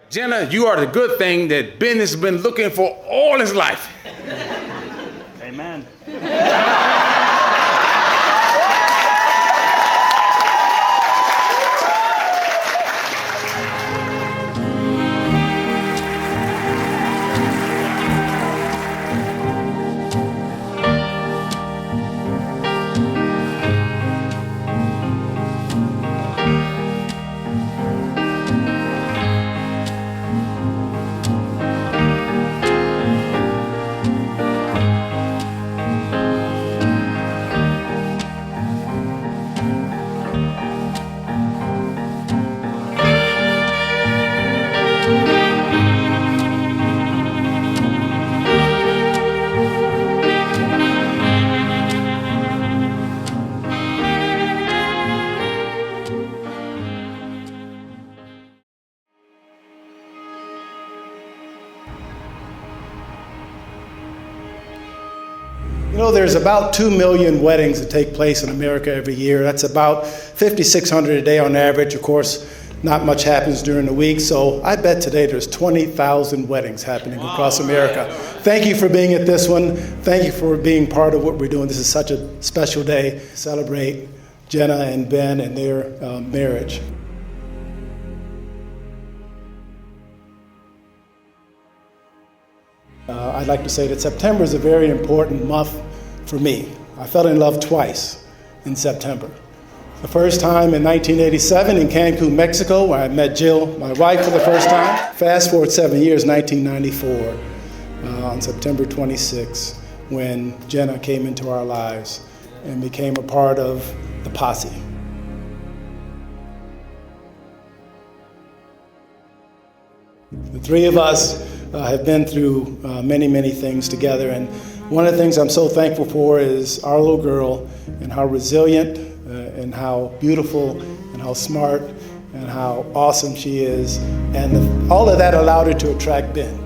Jenna, you are the good thing that Ben has been looking for all his life. Amen. You know, there's about 2 million weddings that take place in America every year. That's about 5,600 a day on average. Of course, not much happens during the week, so I bet today there's 20,000 weddings happening across America. Thank you for being at this one. Thank you for being part of what we're doing. This is such a special day to celebrate Jenna and Ben and their marriage. I'd like to say that September is a very important month for me. I fell in love twice in September. The first time in 1987 in Cancun, Mexico, where I met Jill, my wife, for the first time. Fast forward 7 years, 1994, on September 26, when Jenna came into our lives and became a part of the posse. The three of us have been through many, many things together, and one of the things I'm so thankful for is our little girl and how resilient and how beautiful and how smart and how awesome she is, and all of that allowed her to attract Ben.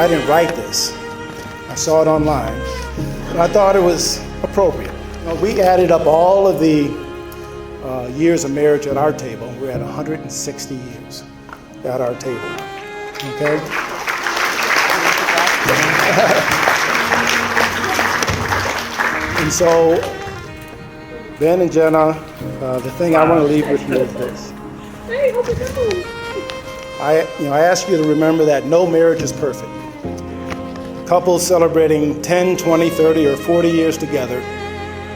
I didn't write this. I saw it online, and I thought it was appropriate. You know, we added up all of the years of marriage at our table. We're at 160 years at our table. Okay? And so, Ben and Jenna, the thing I want to leave with you is this. Hey, how's it going? I ask you to remember that no marriage is perfect. Couples celebrating 10, 20, 30, or 40 years together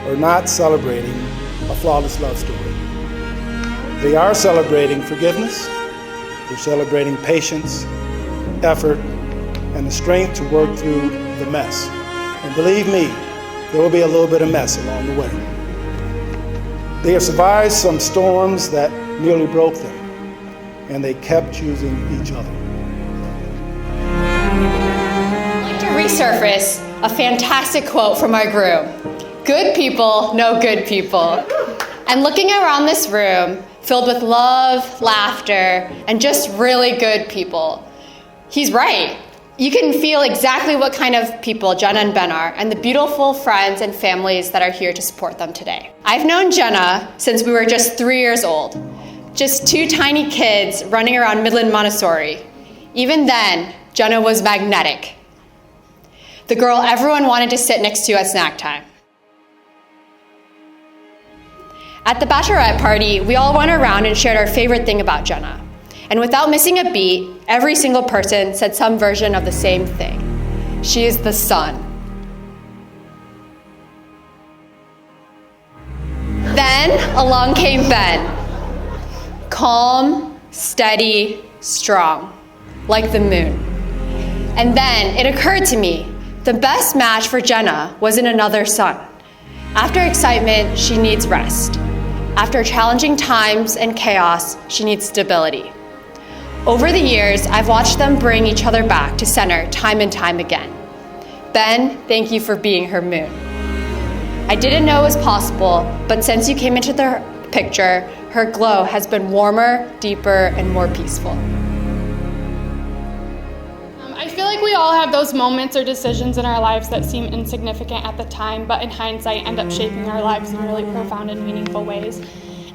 are not celebrating a flawless love story. They are celebrating forgiveness, they're celebrating patience, effort, and the strength to work through the mess. And believe me, there will be a little bit of mess along the way. They have survived some storms that nearly broke them, and they kept choosing each other. I'd like to resurface a fantastic quote from our groom. Good people know good people. And looking around this room, filled with love, laughter, and just really good people, he's right. You can feel exactly what kind of people Jenna and Ben are, and the beautiful friends and families that are here to support them today. I've known Jenna since we were just 3 years old. Just two tiny kids running around Midland Montessori. Even then, Jenna was magnetic. The girl everyone wanted to sit next to at snack time. At the bachelorette party, we all went around and shared our favorite thing about Jenna. And without missing a beat, every single person said some version of the same thing. She is the sun. Then along came Ben. Calm, steady, strong, like the moon. And then it occurred to me, the best match for Jenna was in another sun. After excitement, she needs rest. After challenging times and chaos, she needs stability. Over the years, I've watched them bring each other back to center time and time again. Ben, thank you for being her moon. I didn't know it was possible, but since you came into the picture, her glow has been warmer, deeper, and more peaceful. I feel like we all have those moments or decisions in our lives that seem insignificant at the time, but in hindsight end up shaping our lives in really profound and meaningful ways.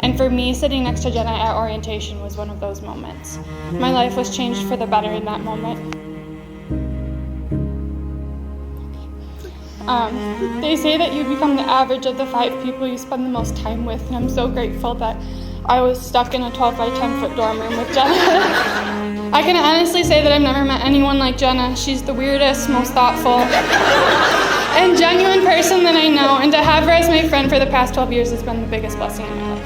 And for me, sitting next to Jenna at orientation was one of those moments. My life was changed for the better in that moment. They say that you become the average of the 5 people you spend the most time with, and I'm so grateful that I was stuck in a 12 by 10 foot dorm room with Jenna. I can honestly say that I've never met anyone like Jenna. She's the weirdest, most thoughtful, and genuine person that I know, and to have her as my friend for the past 12 years has been the biggest blessing in my life.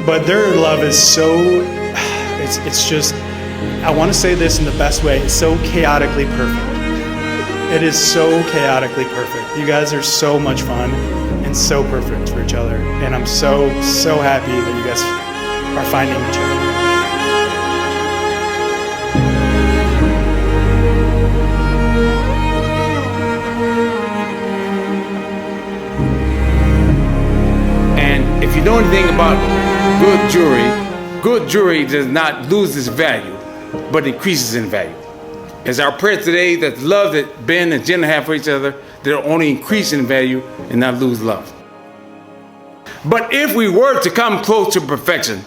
But their love is so, it's just, I want to say this in the best way, it's so chaotically perfect. It is so chaotically perfect. You guys are so much fun and so perfect for each other. And I'm so happy that you guys are finding each other. And if you know anything about good jewelry does not lose its value, but increases in value. It's our prayer today that the love that Ben and Jenna have for each other, they'll only increase in value and not lose love. But if we were to come close to perfection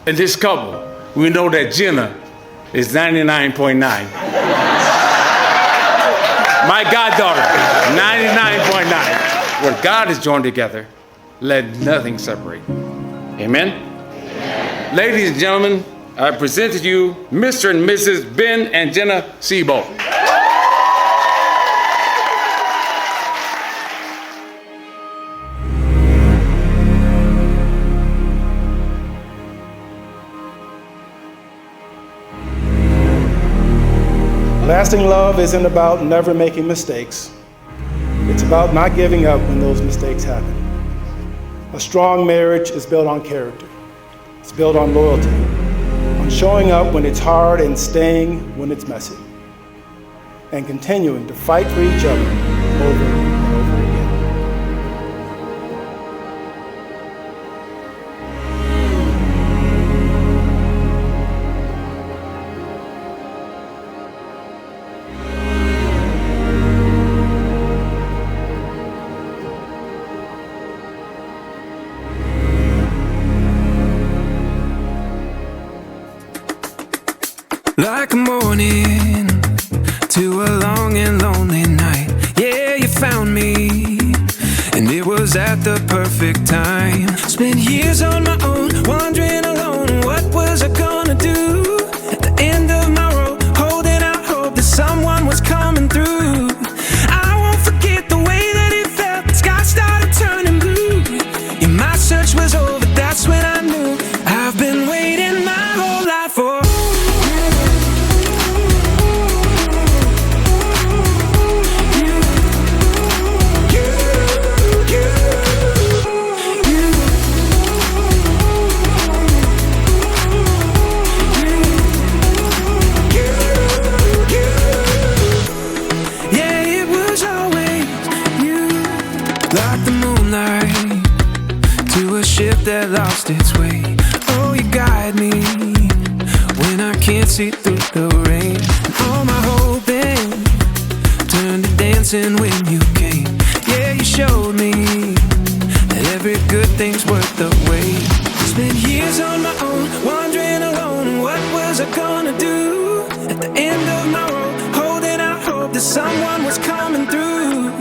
in this couple, we know that Jenna is 99.9. My goddaughter, 99.9. What God has joined together, let nothing separate. Amen? Ladies and gentlemen, I present to you Mr. and Mrs. Ben and Jenna Sebo. Lasting love isn't about never making mistakes. It's about not giving up when those mistakes happen. A strong marriage is built on character. It's built on loyalty, on showing up when it's hard and staying when it's messy, and continuing to fight for each other over and over again. Like a morning to a long and lonely night. Yeah, you found me, and it was at the perfect time. Spent years on my own, wandering alone. What was I gonna do? At the end of my road, holding out hope that someone was coming through. I won't forget the way that it felt. The sky started turning blue. And my search was over, that's when I knew I've been waiting my whole life for. That lost its way. Oh, you guide me when I can't see through the rain. All my hoping turned to dancing when you came. Yeah, you showed me that every good thing's worth the wait. Spent years on my own, wandering alone. What was I gonna do? At the end of my road, holding out hope that someone was coming through.